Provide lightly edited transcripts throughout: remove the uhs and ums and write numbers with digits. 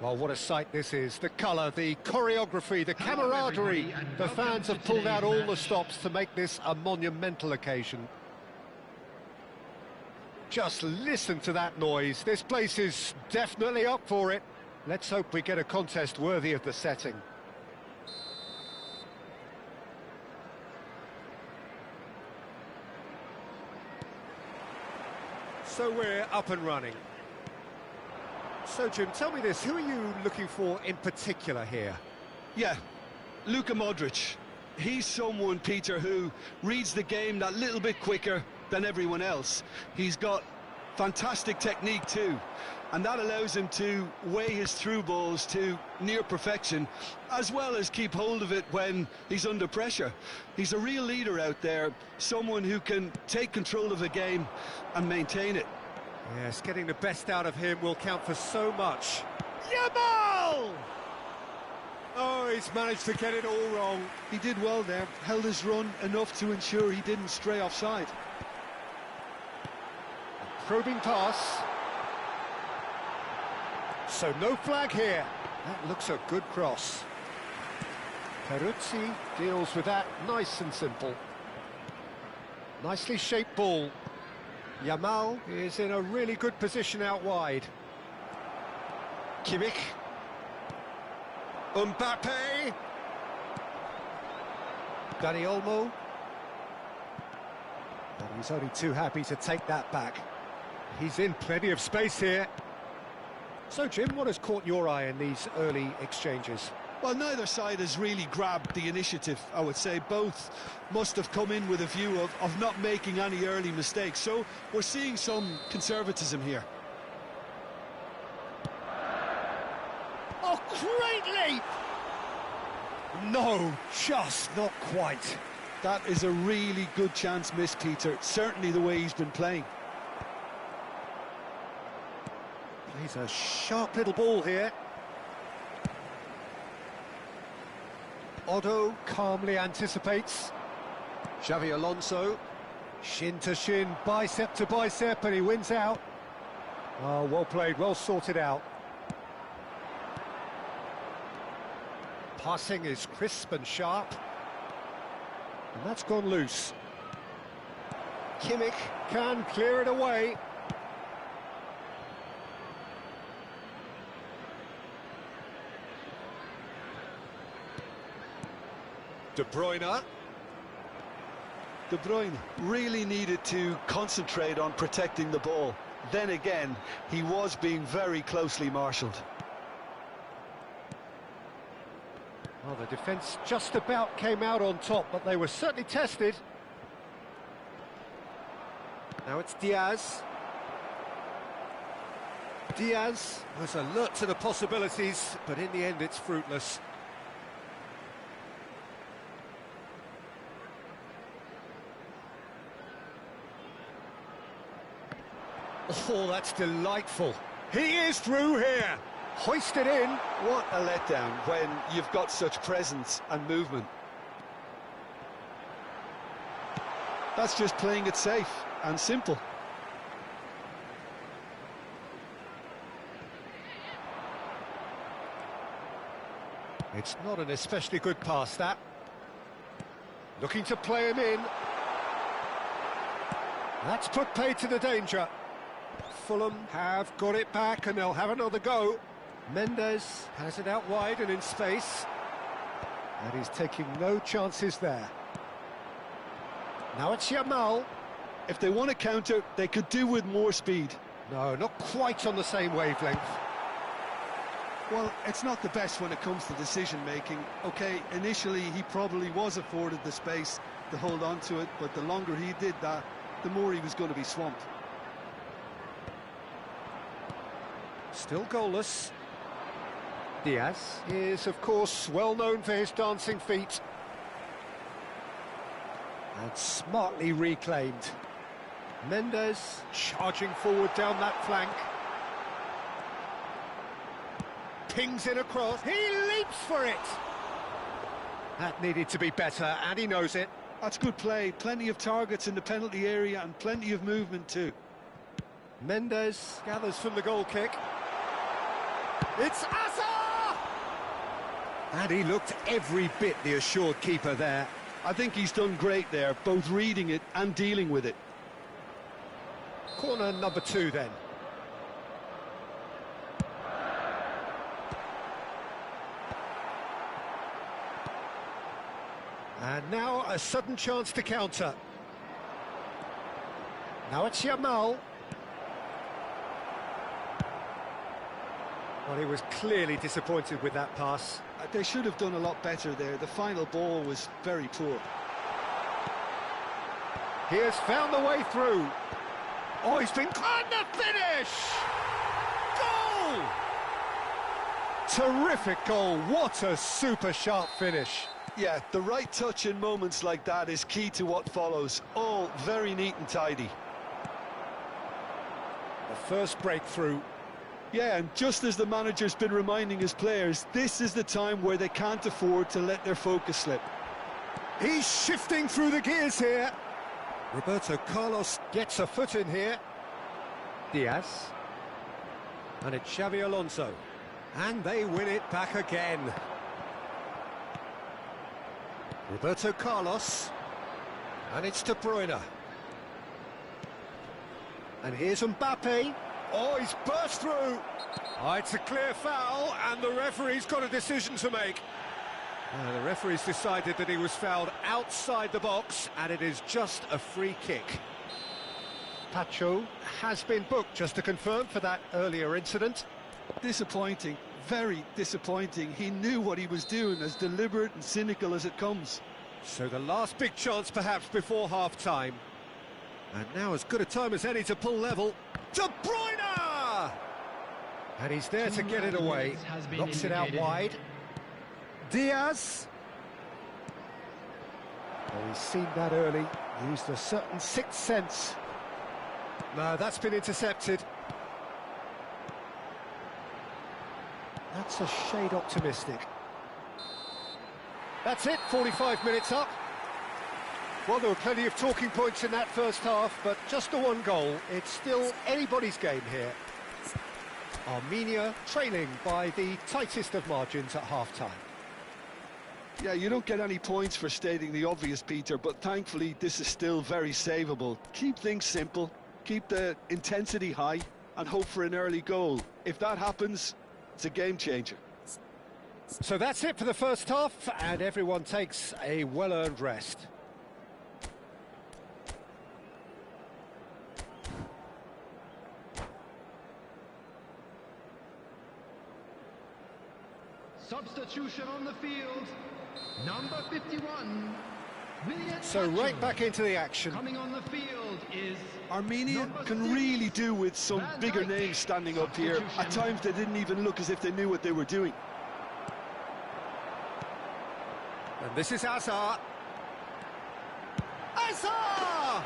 Well, what a sight this is. The colour, the choreography, the camaraderie. The fans have pulled out all the stops to make this a monumental occasion. Just listen to that noise. This place is definitely up for it. Let's hope we get a contest worthy of the setting. So we're up and running. So, Jim, tell me this, who are you looking for in particular here? Yeah, Luka Modric. He's someone, Peter, who reads the game that little bit quicker than everyone else. He's got fantastic technique too, and that allows him to weigh his through balls to near perfection, as well as keep hold of it when he's under pressure. He's a real leader out there, someone who can take control of the game and maintain it. Yes, getting the best out of him will count for so much. Yamal! Oh, he's managed to get it all wrong. He did well there, held his run enough to ensure he didn't stray offside. Probing pass. So no flag here. That looks a good cross. Peruzzi deals with that nice and simple. Nicely shaped ball. Yamal is in a really good position out wide. Kimmich. Mbappe. Dani Olmo. And he's only too happy to take that back. He's in plenty of space here. So, Jim, what has caught your eye in these early exchanges? Well, neither side has really grabbed the initiative, I would say. Both must have come in with a view of not making any early mistakes. So we're seeing some conservatism here. Oh, great leap! No, just not quite. That is a really good chance missed, Peter. Certainly the way he's been playing. Plays a sharp little ball here. Otto calmly anticipates. Xavi Alonso, shin to shin, bicep to bicep, and he wins out. Oh, well played, well sorted out. Passing is crisp and sharp. And that's gone loose. Kimmich can clear it away. De Bruyne. De Bruyne really needed to concentrate on protecting the ball. Then again, he was being very closely marshalled. Well, the defence just about came out on top, but they were certainly tested. Now it's Diaz. Diaz was alert to the possibilities, but in the end it's fruitless. Oh, that's delightful. He is through here. Hoisted in. What a letdown when you've got such presence and movement. That's just playing it safe and simple. It's not an especially good pass, that. Looking to play him in. That's put paid to the danger. Fulham have got it back and they'll have another go. Mendes has it out wide and in space. And he's taking no chances there. Now it's Yamal. If they want to counter, they could do with more speed. No, not quite on the same wavelength. Well, it's not the best when it comes to decision-making. Okay, initially he probably was afforded the space to hold on to it, but the longer he did that, the more he was going to be swamped. Still goalless. Diaz is, of course, well known for his dancing feet. And smartly reclaimed. Mendes charging forward down that flank. Pings it across. He leaps for it. That needed to be better, and he knows it. That's good play. Plenty of targets in the penalty area and plenty of movement too. Mendes gathers from the goal kick. It's Asa! And he looked every bit the assured keeper there. I think he's done great there, both reading it and dealing with it. Corner number 2 then. And now a sudden chance to counter. Now it's Yamal. Well, he was clearly disappointed with that pass. They should have done a lot better there. The final ball was very poor. He has found the way through. Oh, he's been... And the finish! Goal! Terrific goal. What a super sharp finish. Yeah, the right touch in moments like that is key to what follows. All very neat and tidy. The first breakthrough. Yeah, and just as the manager's been reminding his players, this is the time where they can't afford to let their focus slip. He's shifting through the gears here. Roberto Carlos gets a foot in here. Diaz. And it's Xavi Alonso. And they win it back again. Roberto Carlos. And it's De Bruyne. And here's Mbappe. Oh, he's burst through. Oh, it's a clear foul, and the referee's got a decision to make. The referee's decided that he was fouled outside the box, and it is just a free kick. Pacho has been booked, just to confirm, for that earlier incident. Disappointing, very disappointing. He knew what he was doing, as deliberate and cynical as it comes. So the last big chance, perhaps, before half-time. And now as good a time as any to pull level. De Bruyne! And he's there to get it away. Knocks it out wide. Diaz. Oh, he's seen that early. Used a certain sixth sense. No, that's been intercepted. That's a shade optimistic. That's it, 45 minutes up. Well, there were plenty of talking points in that first half, but just the one goal. It's still anybody's game here. Armenia trailing by the tightest of margins at half-time. Yeah, you don't get any points for stating the obvious, Peter, but thankfully this is still very savable. Keep things simple, keep the intensity high, and hope for an early goal. If that happens, it's a game changer. So that's it for the first half, and everyone takes a well-earned rest. Substitution on the field, number 51. So right back into the action. Coming on the field is Armenia can really do with some bigger names standing up here. At times they didn't even look as if they knew what they were doing. And this is Azar. Azar!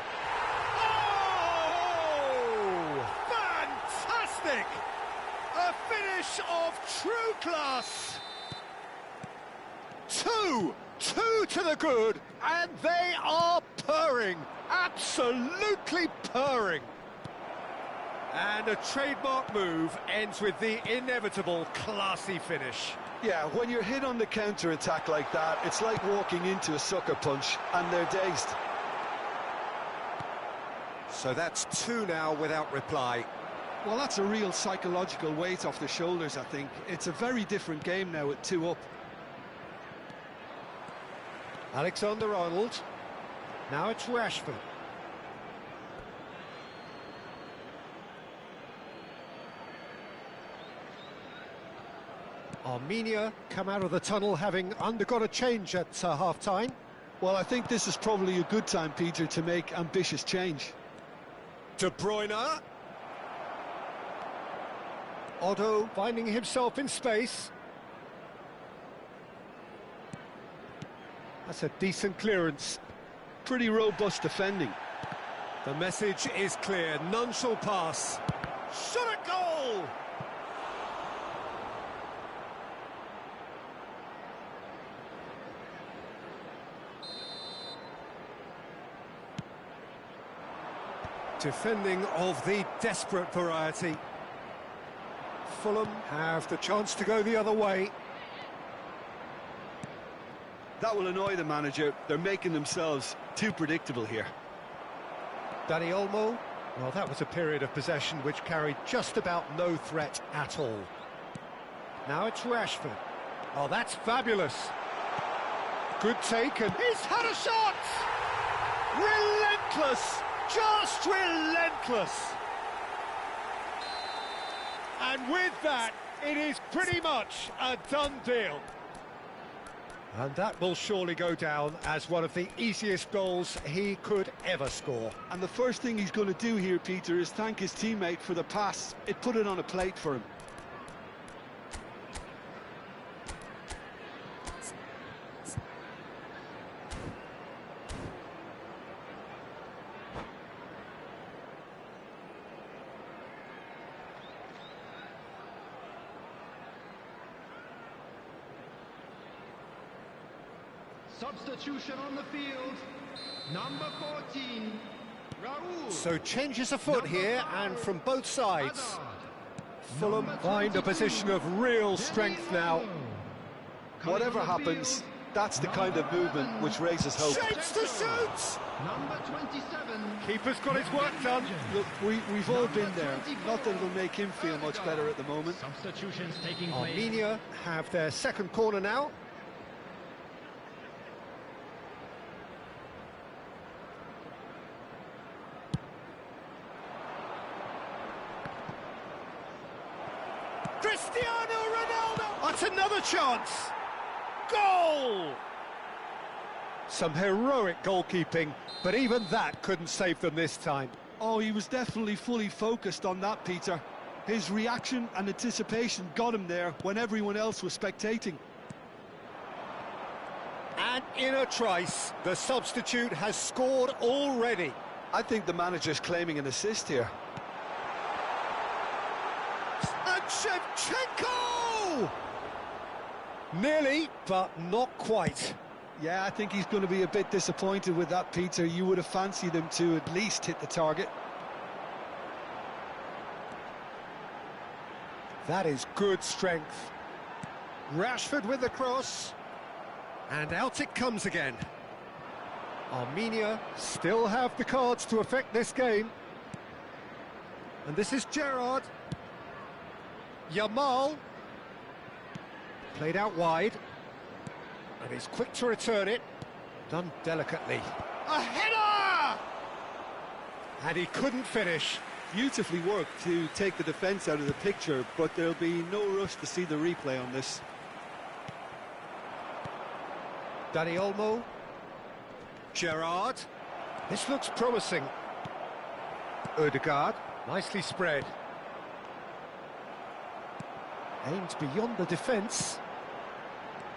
Oh! Fantastic! A finish of true class. Two to the good, and they are purring, absolutely purring. And a trademark move ends with the inevitable classy finish. Yeah, when you're hit on the counter-attack like that, it's like walking into a sucker punch, and they're dazed. So that's 2 now without reply. Well, that's a real psychological weight off the shoulders, I think. It's a very different game now at 2 up. Alexander-Arnold. Now it's Rashford. Armenia come out of the tunnel having undergone a change at half-time. Well, I think this is probably a good time, Peter, to make ambitious change. De Bruyne. Otto finding himself in space. That's a decent clearance. Pretty robust defending. The message is clear. None shall pass. Shot at goal! Defending of the desperate variety. Fulham have the chance to go the other way. That will annoy the manager. They're making themselves too predictable here. Dani Olmo. Well, that was a period of possession which carried just about no threat at all. Now it's Rashford. Oh, that's fabulous. Good take, and he's had a shot! Relentless! Just relentless! And with that, it is pretty much a done deal. And that will surely go down as one of the easiest goals he could ever score. And the first thing he's going to do here, Peter, is thank his teammate for the pass. It put it on a plate for him. Substitution on the field. Number 14, Raul. So changes afoot here, and from both sides. Hazard. Fulham Number find a 22, position of real strength now. Whatever happens, that's the kind of movement which raises hope. Shapes to shoot! Number 27. Keeper's got his work done. Look, we've all been there. Nothing will make him feel much better at the moment. Substitutions taking place. Armenia have their second corner now. Cristiano Ronaldo! That's another chance! Goal! Some heroic goalkeeping, but even that couldn't save them this time. Oh, he was definitely fully focused on that, Peter. His reaction and anticipation got him there when everyone else was spectating. And in a trice, the substitute has scored already. I think the manager's claiming an assist here. And Shevchenko! Nearly, but not quite. Yeah, I think he's going to be a bit disappointed with that, Peter. You would have fancied him to at least hit the target. That is good strength. Rashford with the cross. And out it comes again. Armenia still have the cards to affect this game. And this is Gerrard. Yamal. Played out wide. And he's quick to return it. Done delicately. A header! And he couldn't finish. Beautifully worked to take the defence out of the picture, but there'll be no rush to see the replay on this. Dani Olmo. Gerrard. This looks promising. Odegaard. Nicely spread. Aimed beyond the defence.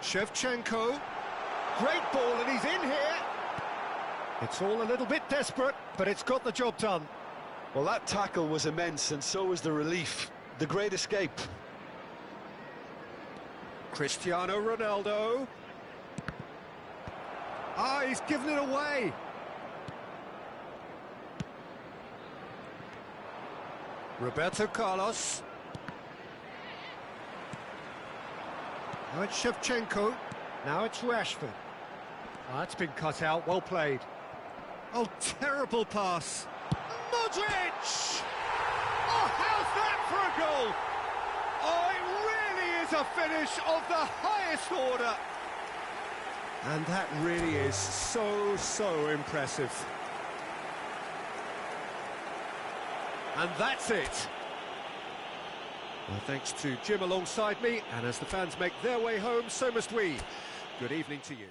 Shevchenko. Great ball, and he's in here. It's all a little bit desperate, but it's got the job done. Well, that tackle was immense, and so was the relief. The great escape. Cristiano Ronaldo. Ah, he's given it away. Roberto Carlos. Now it's Shevchenko. Now it's Rashford. Ah, that's been cut out. Well played. Oh, terrible pass. Modric! Oh, how's that for a goal? Oh, it really is a finish of the highest order. And that really is so impressive. And that's it. Well, thanks to Jim alongside me, and as the fans make their way home, so must we. Good evening to you.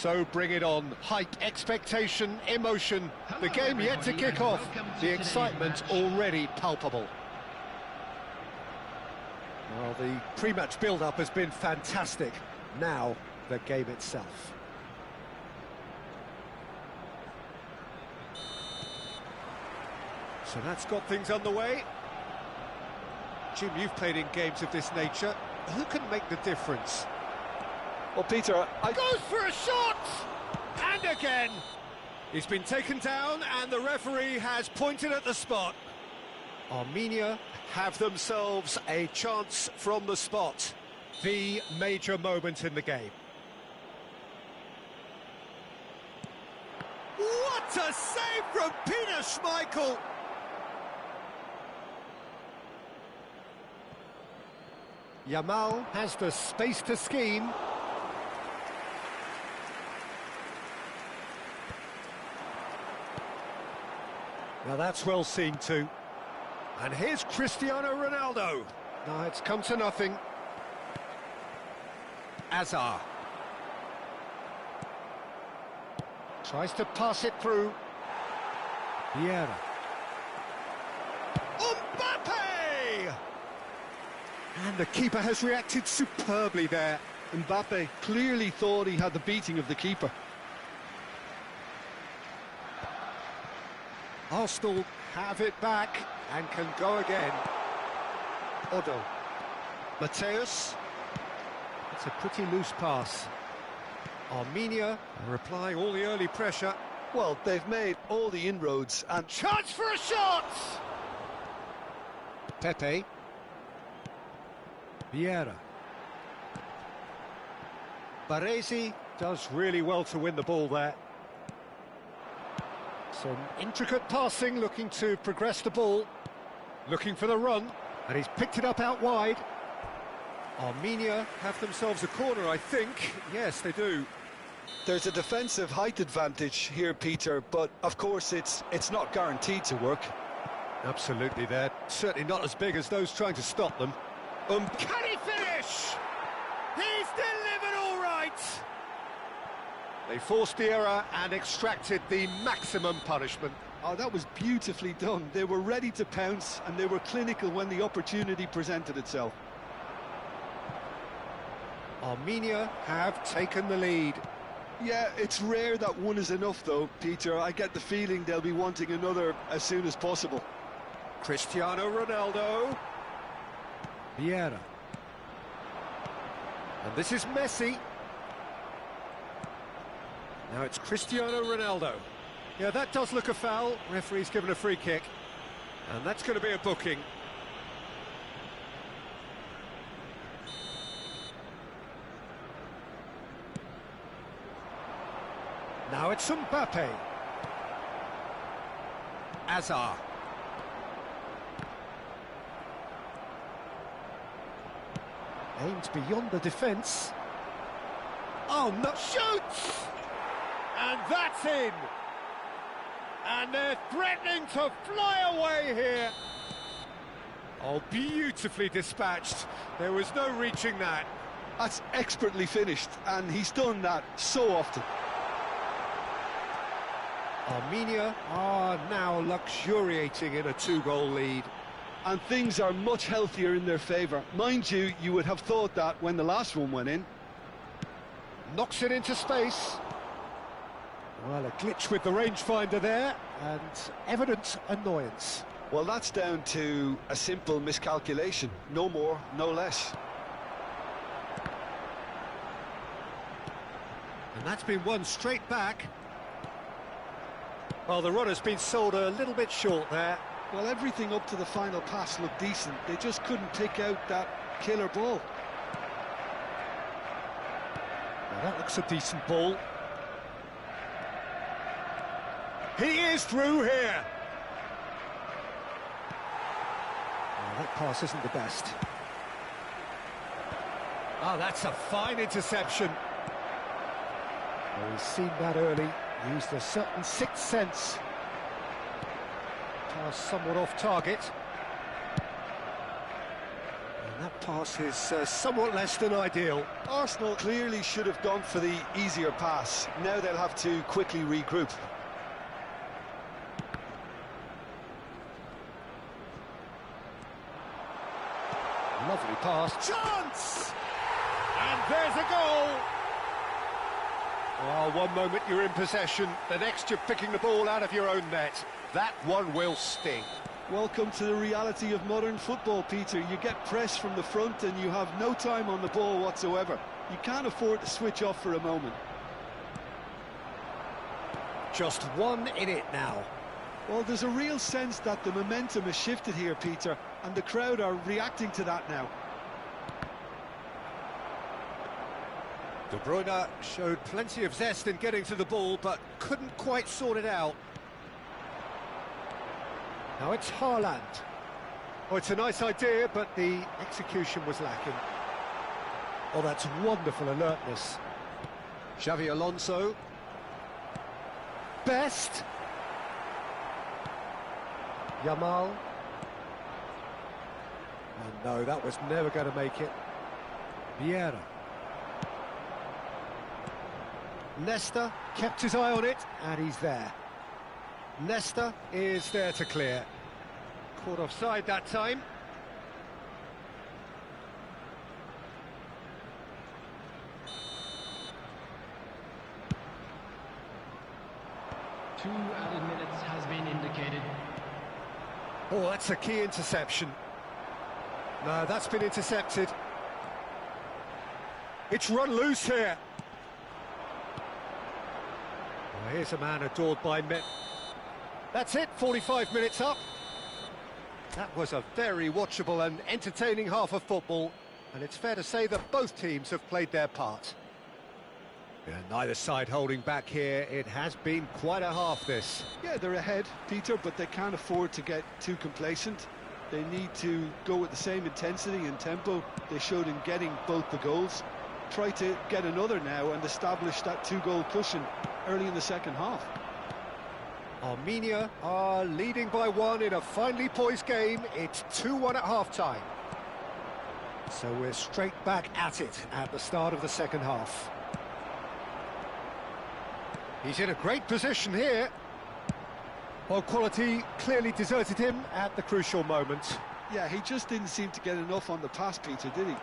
So bring it on. Hype, expectation, emotion. The game yet to kick off. The excitement already palpable. Well, the pre-match build-up has been fantastic. Now, the game itself. So that's got things underway. Jim, you've played in games of this nature. Who can make the difference? Well, Peter, Goes for a shot! And again! He's been taken down and the referee has pointed at the spot. Armenia have themselves a chance from the spot. The major moment in the game. What a save from Peter Schmeichel! Yamal has the space to scheme. Now that's well seen too. And here's Cristiano Ronaldo. No, it's come to nothing. Azar. Tries to pass it through. Vieira. Mbappe! And the keeper has reacted superbly there. Mbappe clearly thought he had the beating of the keeper. Arsenal have it back and can go again. Odo. Mateus. It's a pretty loose pass. Armenia replying all the early pressure. Well, they've made all the inroads and... Chance for a shot! Pepe. Vieira. Baresi does really well to win the ball there. Some intricate passing, looking to progress the ball. Looking for the run, and he's picked it up out wide. Armenia have themselves a corner, I think. Yes, they do. There's a defensive height advantage here, Peter, but of course it's not guaranteed to work. Absolutely, they're certainly not as big as those trying to stop them. Can he finish? He's delivered all right! They forced the error and extracted the maximum punishment. Oh, that was beautifully done. They were ready to pounce and they were clinical when the opportunity presented itself. Armenia have taken the lead. Yeah, it's rare that one is enough though, Peter. I get the feeling they'll be wanting another as soon as possible. Cristiano Ronaldo. Vieira. And this is Messi. Now it's Cristiano Ronaldo. Yeah, that does look a foul. Referee's given a free kick. And that's going to be a booking. Now it's Mbappe. Azar. Aimed beyond the defence. Oh, no! Shoots! And that's in! And they're threatening to fly away here. Oh, beautifully dispatched. There was no reaching that. That's expertly finished, and he's done that so often. Armenia are now luxuriating in a two-goal lead. And things are much healthier in their favour. Mind you, you would have thought that when the last one went in. Knocks it into space. Well, a glitch with the rangefinder there, and evident annoyance. Well, that's down to a simple miscalculation. No more, no less. And that's been won straight back. Well, the runner's been sold a little bit short there. Well, everything up to the final pass looked decent. They just couldn't pick out that killer ball. Now that looks a decent ball. He is through here. Oh, that pass isn't the best. Oh, that's a fine interception. Well, he's seen that early. Used a certain sixth sense. Pass somewhat off target. And that pass is somewhat less than ideal. Arsenal clearly should have gone for the easier pass. Now they'll have to quickly regroup. Lovely pass. Chance! And there's a goal! Oh, one moment you're in possession, the next you're picking the ball out of your own net. That one will sting. Welcome to the reality of modern football, Peter. You get pressed from the front and you have no time on the ball whatsoever. You can't afford to switch off for a moment. Just one in it now. Well, there's a real sense that the momentum has shifted here, Peter, and the crowd are reacting to that now. De Bruyne showed plenty of zest in getting to the ball, but couldn't quite sort it out. Now it's Haaland. Oh, it's a nice idea, but the execution was lacking. Oh, that's wonderful alertness. Xavi Alonso. Best. Yamal. Oh no, that was never going to make it. Vieira. Nesta kept his eye on it, and he's there. Nesta is there to clear. Caught offside that time. Two added minutes has been indicated. Oh, that's a key interception. No, that's been intercepted. It's run loose here. Well, here's a man adored by men. That's it, 45 minutes up. That was a very watchable and entertaining half of football, and it's fair to say that both teams have played their part. Yeah, neither side holding back here. It has been quite a half, this. Yeah, they're ahead, Peter, but they can't afford to get too complacent. They need to go with the same intensity and tempo they showed in getting both the goals. Try to get another now and establish that two-goal cushion early in the second half. Armenia are leading by one in a finely poised game. It's 2-1 at half-time. So we're straight back at it at the start of the second half. He's in a great position here. Well, quality clearly deserted him at the crucial moment. Yeah, he just didn't seem to get enough on the pass, Peter, did he?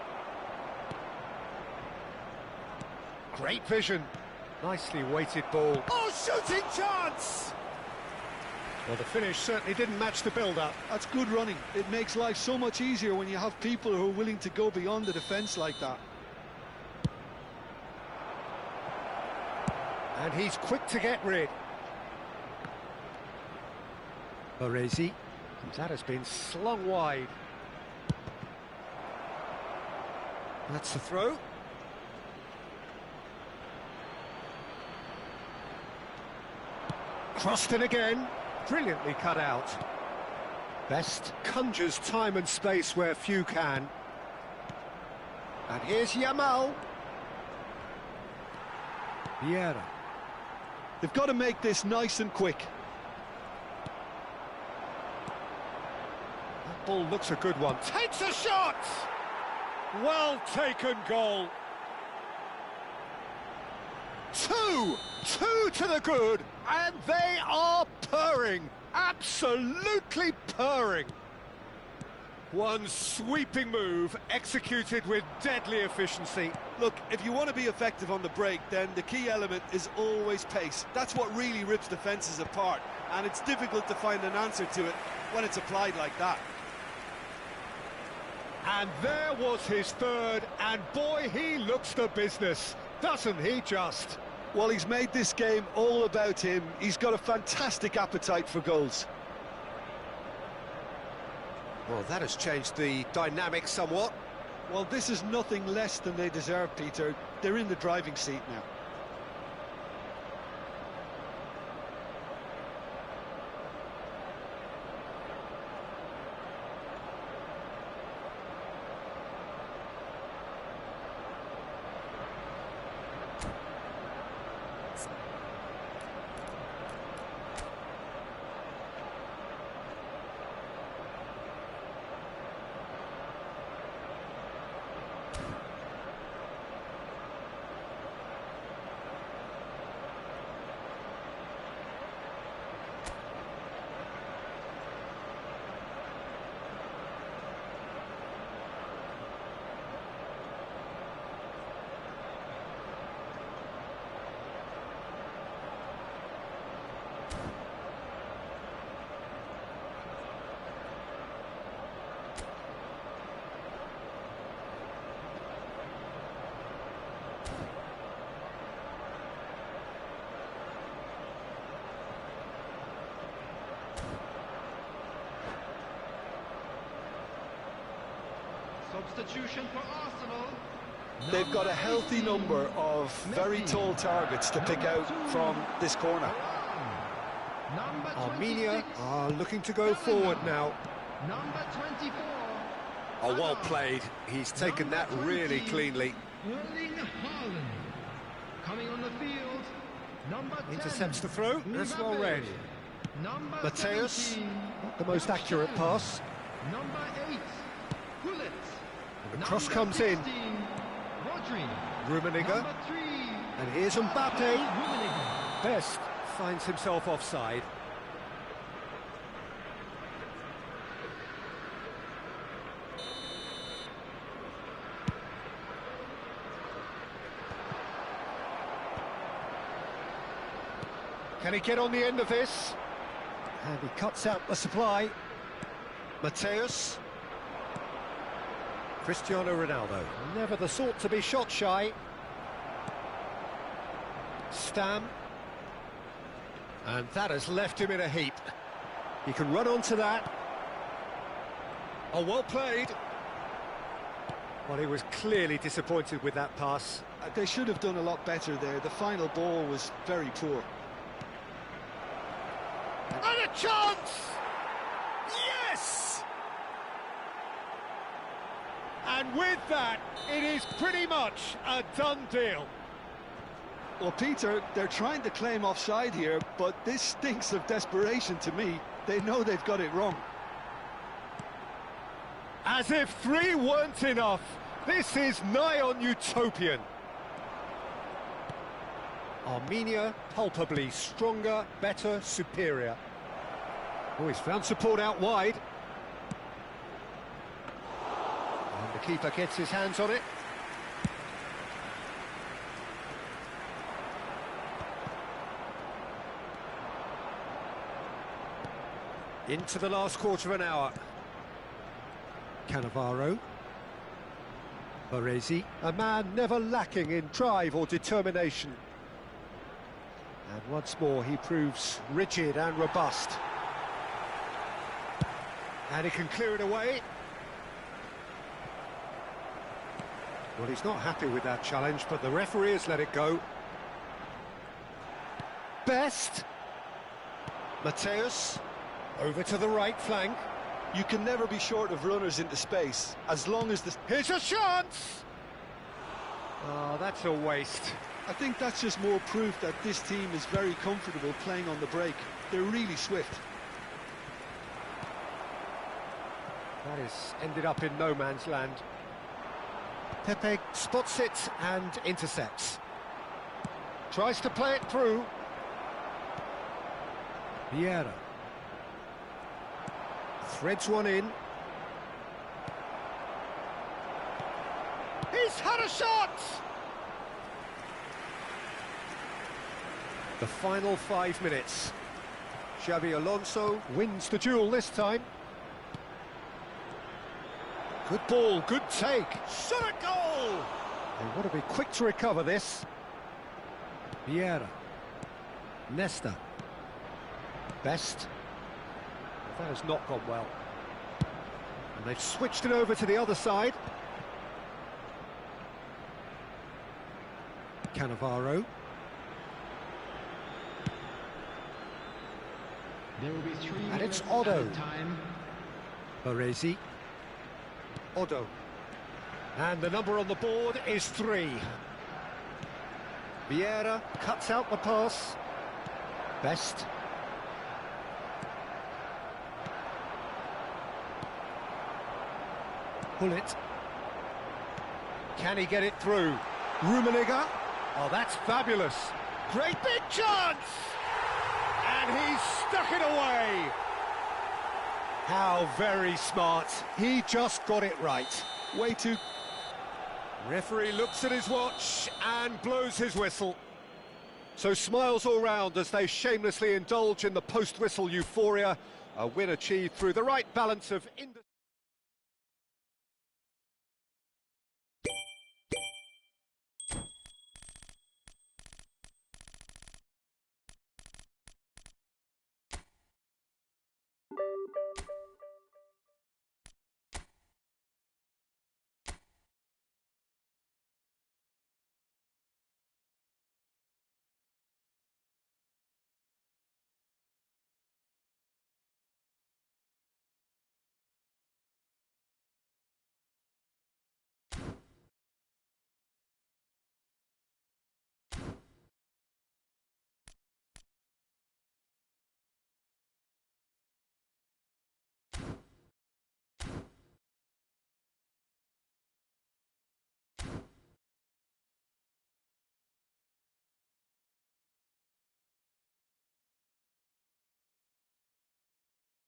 Great vision. Nicely weighted ball. Oh, shooting chance! Well, the finish certainly didn't match the build-up. That's good running. It makes life so much easier when you have people who are willing to go beyond the defence like that. And he's quick to get rid. Baresi. That has been slung wide. That's the throw. Crossed in again. Brilliantly cut out. Best conjures time and space where few can. And here's Yamal. Vieira. They've got to make this nice and quick. That ball looks a good one. Takes a shot! Well taken goal. Two to the good, and they are purring, absolutely purring. One sweeping move, executed with deadly efficiency. Look, if you want to be effective on the break, then the key element is always pace. That's what really rips defences apart, and it's difficult to find an answer to it when it's applied like that. And there was his third, and boy, he looks the business, doesn't he just? Well, he's made this game all about him. He's got a fantastic appetite for goals. Well, that has changed the dynamic somewhat. Well, this is nothing less than they deserve, Peter. They're in the driving seat now. Substitution for Arsenal. They've got a healthy number of very tall targets to pick out from this corner. Number Armenia 26, are looking to go forward now. Number 24. Oh, well played. He's taken that really cleanly. Erling Haaland. Coming on the field. Number 10. Intercepts the throw. That's well read. Number Mateus, 17. not the most accurate pass. Number 8. Gullit. And the cross comes in. Rodri. Rummenigge. Number 3. And here's Mbappe. Rummenigge. Best finds himself offside. Can he get on the end of this? And he cuts out the supply. Mateus. Cristiano Ronaldo. Never the sort to be shot shy. Stam. And that has left him in a heap. He can run onto that. Oh, well played. Well, he was clearly disappointed with that pass. They should have done a lot better there. The final ball was very poor. And a chance! Yes! And with that, it is pretty much a done deal. Well, Peter, they're trying to claim offside here, but this stinks of desperation to me. They know they've got it wrong. As if 3 weren't enough, this is nigh on utopian. Armenia, palpably stronger, better, superior. Oh, he's found support out wide. And the keeper gets his hands on it. Into the last quarter of an hour. Cannavaro. Baresi, a man never lacking in drive or determination. And once more he proves rigid and robust. And he can clear it away. Well, he's not happy with that challenge, but the referee has let it go. Best. Mateus. Over to the right flank. You can never be short of runners into space, as long as the... Here's a chance! Oh, that's a waste. I think that's just more proof that this team is very comfortable playing on the break. They're really swift. That is ended up in no man's land. Pepe spots it and intercepts. Tries to play it through. Vieira. Threads one in. He's had a shot! The final 5 minutes. Xabi Alonso wins the duel this time. Good ball, good take. Shot a goal! They want to be quick to recover this. Vieira. Nesta. Best. That has not gone well. And they've switched it over to the other side. Cannavaro. There will be 3 And it's minutes Otto. added time. Baresi. Otto. And the number on the board is 3. Vieira cuts out the pass. Best. Bullet. Can he get it through? Rummenigge. Oh, that's fabulous. Great big chance! And he's stuck it away. How very smart. He just got it right. Way too... Referee looks at his watch and blows his whistle. So smiles all round as they shamelessly indulge in the post-whistle euphoria. A win achieved through the right balance of...